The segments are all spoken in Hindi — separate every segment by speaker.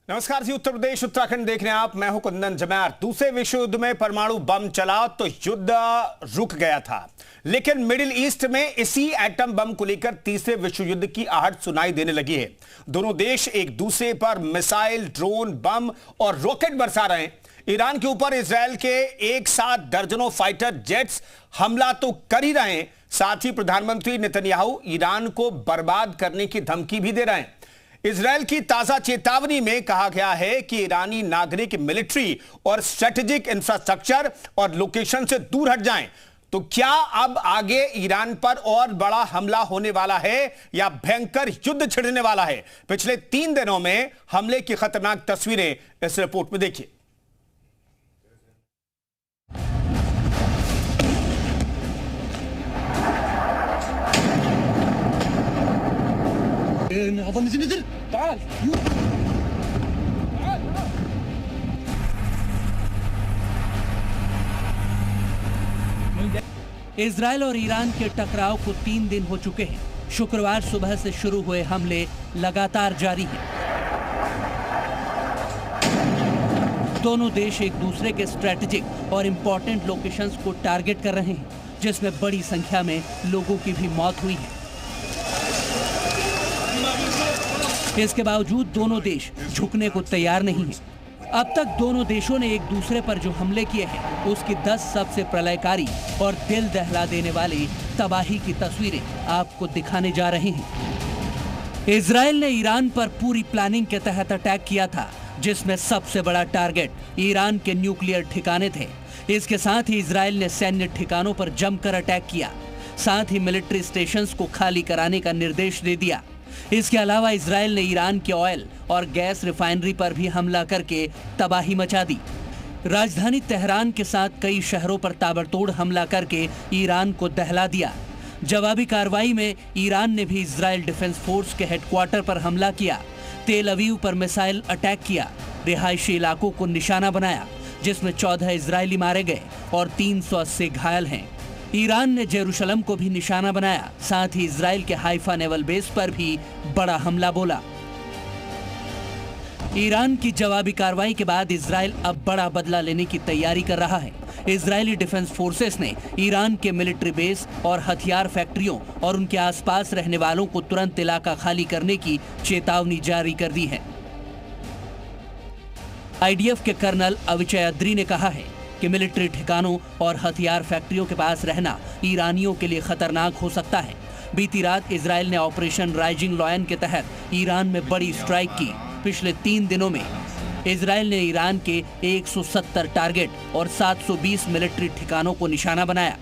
Speaker 1: नमस्कार जी, उत्तर प्रदेश उत्तराखंड देख रहे हैं आप। मैं हूं कुंदन जमैर। दूसरे विश्व युद्ध में परमाणु बम चला तो युद्ध रुक गया था, लेकिन मिडिल ईस्ट में इसी एटम बम को लेकर तीसरे विश्व युद्ध की आहट सुनाई देने लगी है। दोनों देश एक दूसरे पर मिसाइल, ड्रोन, बम और रॉकेट बरसा रहे हैं। ईरान के ऊपर इजरायल के एक साथ दर्जनों फाइटर जेट्स हमला तो कर ही रहे हैं, साथ ही प्रधानमंत्री नेतन्याहू ईरान को बर्बाद करने की धमकी भी दे रहे हैं। इजरायल की ताजा चेतावनी में कहा गया है कि ईरानी नागरिक मिलिट्री और स्ट्रेटेजिक इंफ्रास्ट्रक्चर और लोकेशन से दूर हट जाएं। तो क्या अब आगे ईरान पर और बड़ा हमला होने वाला है या भयंकर युद्ध छिड़ने वाला है? पिछले 3 दिनों में हमले की खतरनाक तस्वीरें इस रिपोर्ट में देखिए।
Speaker 2: इजरायल और ईरान के टकराव को 3 दिन हो चुके हैं। शुक्रवार सुबह से शुरू हुए हमले लगातार जारी हैं। दोनों देश एक दूसरे के स्ट्रेटेजिक और इंपॉर्टेंट लोकेशंस को टारगेट कर रहे हैं, जिसमें बड़ी संख्या में लोगों की भी मौत हुई है। इसके बावजूद दोनों देश झुकने को तैयार नहीं हैं। अब तक दोनों देशों ने एक दूसरे पर जो हमले किए हैं, उसकी 10 सबसे प्रलयकारी और दिल दहला देने वाली तबाही की तस्वीरें आपको दिखाने जा रहे हैं। इजरायल ने ईरान पर पूरी प्लानिंग के तहत अटैक किया था, जिसमें सबसे बड़ा टारगेट ईरान के न्यूक्लियर ठिकाने थे। इसके साथ ही इजरायल ने सैन्य ठिकानों पर जमकर अटैक किया, साथ ही मिलिट्री स्टेशंस को खाली कराने का निर्देश दे दिया। इसके अलावा इजरायल ने ईरान के ऑयल और गैस रिफाइनरी पर भी हमला करके तबाही मचा दी। राजधानी तेहरान के साथ कई शहरों पर ताबड़तोड़ हमला करके ईरान को दहला दिया। जवाबी कार्रवाई में ईरान ने भी इजरायल डिफेंस फोर्स के हेडक्वार्टर पर हमला किया, तेल अवीव पर मिसाइल अटैक किया, रिहायशी इलाकों को निशाना बनाया, जिसमें 14 इजरायली मारे गए और 380 घायल हैं। ईरान ने जेरूशलम को भी निशाना बनाया, साथ ही इजरायल के हाइफा नेवल बेस पर भी बड़ा हमला बोला। ईरान की जवाबी कार्रवाई के बाद इजरायल अब बड़ा बदला लेने की तैयारी कर रहा है। इजरायली डिफेंस फोर्सेस ने ईरान के मिलिट्री बेस और हथियार फैक्ट्रियों और उनके आसपास रहने वालों को तुरंत इलाका खाली करने की चेतावनी जारी कर दी है। आईडीएफ के कर्नल अविचय अद्री ने कहा है कि मिलिट्री ठिकानों और हथियार फैक्ट्रियों के पास रहना ईरानियों के लिए खतरनाक हो सकता है। बीती रात इजरायल ने ऑपरेशन राइजिंग लॉयन के तहत ईरान में बड़ी स्ट्राइक की। पिछले 3 दिनों में इजरायल ने ईरान के 170 टारगेट और 720 मिलिट्री ठिकानों को निशाना बनाया।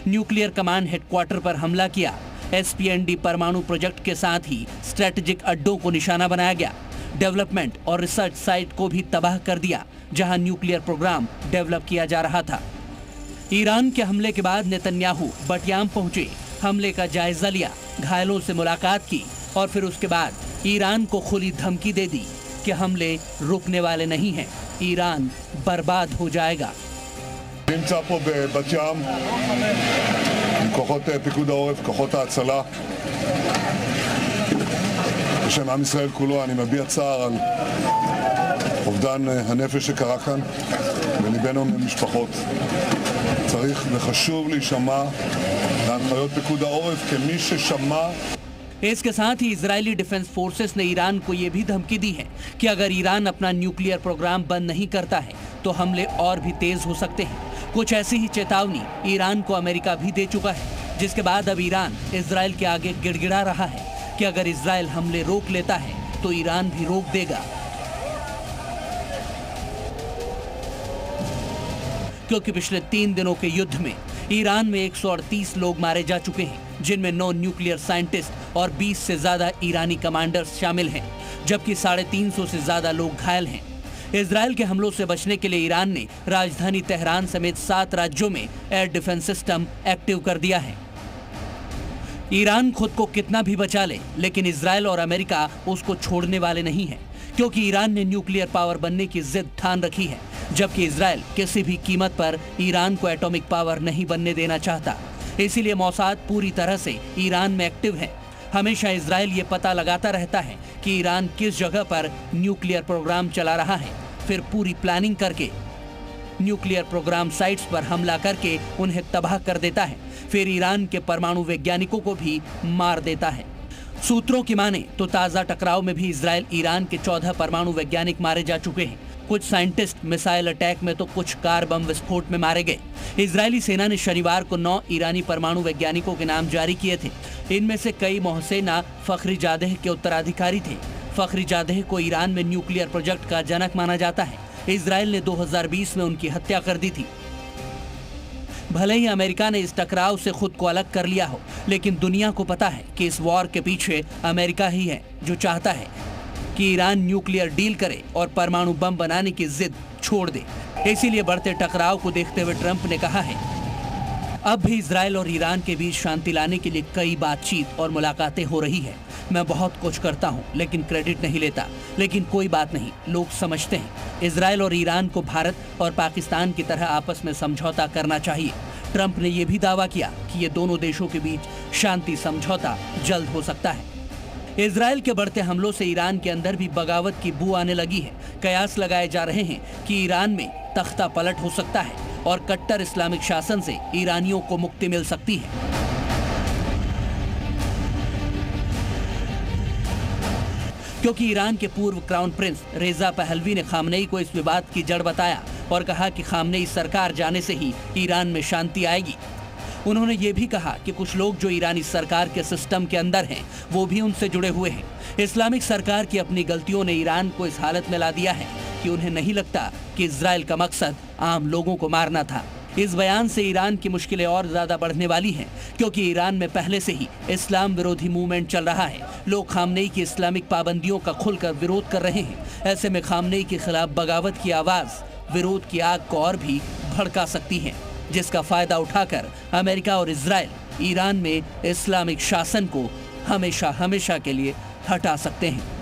Speaker 2: न्यूक्लियर कमांड हेडक्वार्टर पर हमला किया। एसपीएनडी परमाणु प्रोजेक्ट के साथ ही स्ट्रेटेजिक अड्डों को निशाना बनाया गया। डेवलपमेंट और रिसर्च साइट को भी तबाह कर दिया, जहां न्यूक्लियर प्रोग्राम डेवलप किया जा रहा था। ईरान के हमले के बाद नेतन्याहू बटियाम पहुंचे, हमले का जायजा लिया, घायलों से मुलाकात की और फिर उसके बाद ईरान को खुली धमकी दे दी कि हमले रुकने वाले नहीं हैं, ईरान बर्बाद हो जाएगा।
Speaker 3: נמצא פה בבת ים עם כוחות פיקוד העורף, כוחות ההצלה. בשם עם ישראל כולו אני מביע צער על אובדן הנפש שקרה כאן, וליבנו עם משפחות. צריך וחשוב להישמע להנחיות פיקוד העורף כמי ששמע.
Speaker 2: इसके साथ ही इजरायली डिफेंस फोर्सेस ने ईरान को यह भी धमकी दी है कि अगर ईरान अपना न्यूक्लियर प्रोग्राम बंद नहीं करता है तो हमले और भी तेज हो सकते हैं। कुछ ऐसी ही चेतावनी ईरान को अमेरिका भी दे चुका है, जिसके बाद अब ईरान इजरायल के आगे गिड़गिड़ा रहा है कि अगर इजरायल हमले रोक लेता है तो ईरान भी रोक देगा। क्योंकि पिछले 3 दिनों के युद्ध में ईरान में 138 लोग मारे जा चुके हैं, जिनमें 9 न्यूक्लियर साइंटिस्ट और 20 से ज्यादा ईरानी कमांडर्स शामिल हैं, जबकि 350 से ज्यादा लोग घायल हैं। इजरायल के हमलों से बचने के लिए ईरान ने राजधानी तेहरान समेत 7 राज्यों में एयर डिफेंस सिस्टम एक्टिव कर दिया है। ईरान खुद को कितना भी बचा ले, लेकिन इजरायल और अमेरिका उसको छोड़ने वाले नहीं है, क्योंकि ईरान ने न्यूक्लियर पावर बनने की जिद ठान रखी है, जबकि इजरायल किसी भी कीमत पर ईरान को एटॉमिक पावर नहीं बनने देना चाहता। इसीलिए मोसाद पूरी तरह से ईरान में एक्टिव है। हमेशा इजराइल ये पता लगाता रहता है कि ईरान किस जगह पर न्यूक्लियर प्रोग्राम चला रहा है, फिर पूरी प्लानिंग करके न्यूक्लियर प्रोग्राम साइट्स पर हमला करके उन्हें तबाह कर देता है, फिर ईरान के परमाणु वैज्ञानिकों को भी मार देता है। सूत्रों की माने तो ताजा टकराव में भी इजराइल ईरान के 14 परमाणु वैज्ञानिक मारे जा चुके हैं। कुछ साइंटिस्ट मिसाइल अटैक में तो कुछ कार बम विस्फोट में मारे गए। इजरायली सेना ने शनिवार को 9 ईरानी परमाणु वैज्ञानिकों के नाम जारी किए थे। इनमें से कई मोहसेना फखरीजादेह के उत्तराधिकारी थे। फखरीजादेह को ईरान में न्यूक्लियर प्रोजेक्ट का जनक माना जाता है। इजराइल ने 2020 में उनकी हत्या कर दी थी। भले ही अमेरिका ने इस टकराव से खुद को अलग कर लिया हो, लेकिन दुनिया को पता है कि इस वॉर के पीछे अमेरिका ही है, जो चाहता है कि ईरान न्यूक्लियर डील करे और परमाणु बम बनाने की जिद छोड़ दे। इसीलिए बढ़ते टकराव को देखते हुए ट्रंप ने कहा है, अब भी इजराइल और ईरान के बीच शांति लाने के लिए कई बातचीत और मुलाकातें हो रही है। मैं बहुत कुछ करता हूं, लेकिन क्रेडिट नहीं लेता। लेकिन कोई बात नहीं, लोग समझते हैं इजराइल और ईरान को भारत और पाकिस्तान की तरह आपस में समझौता करना चाहिए। ट्रंप ने यह भी दावा किया कि ये दोनों देशों के बीच शांति समझौता जल्द हो सकता है। इजराइल के बढ़ते हमलों से ईरान के अंदर भी बगावत की बू आने लगी है। कयास लगाए जा रहे हैं कि ईरान में तख्ता पलट हो सकता है और कट्टर इस्लामिक शासन से ईरानियों को मुक्ति मिल सकती है। क्योंकि ईरान के पूर्व क्राउन प्रिंस रेजा पहलवी ने खामनेई को इस विवाद की जड़ बताया और कहा कि खामनेई सरकार जाने से ही ईरान में शांति आएगी। उन्होंने ये भी कहा कि कुछ लोग जो ईरानी सरकार के सिस्टम के अंदर हैं, वो भी उनसे जुड़े हुए हैं। इस्लामिक सरकार की अपनी गलतियों ने ईरान को इस हालत में ला दिया है कि उन्हें नहीं लगता कि इजराइल का मकसद आम लोगों को मारना था। इस बयान से ईरान की मुश्किलें और ज्यादा बढ़ने वाली हैं, क्योंकि ईरान में पहले से ही इस्लाम विरोधी मूवमेंट चल रहा है। लोग खामनेई की इस्लामिक पाबंदियों का खुलकर विरोध कर रहे हैं। ऐसे में खामनेई के खिलाफ बगावत की आवाज विरोध की आग को और भी भड़का सकती है, जिसका फायदा उठाकर अमेरिका और इजराइल ईरान में इस्लामिक शासन को हमेशा हमेशा के लिए हटा सकते हैं।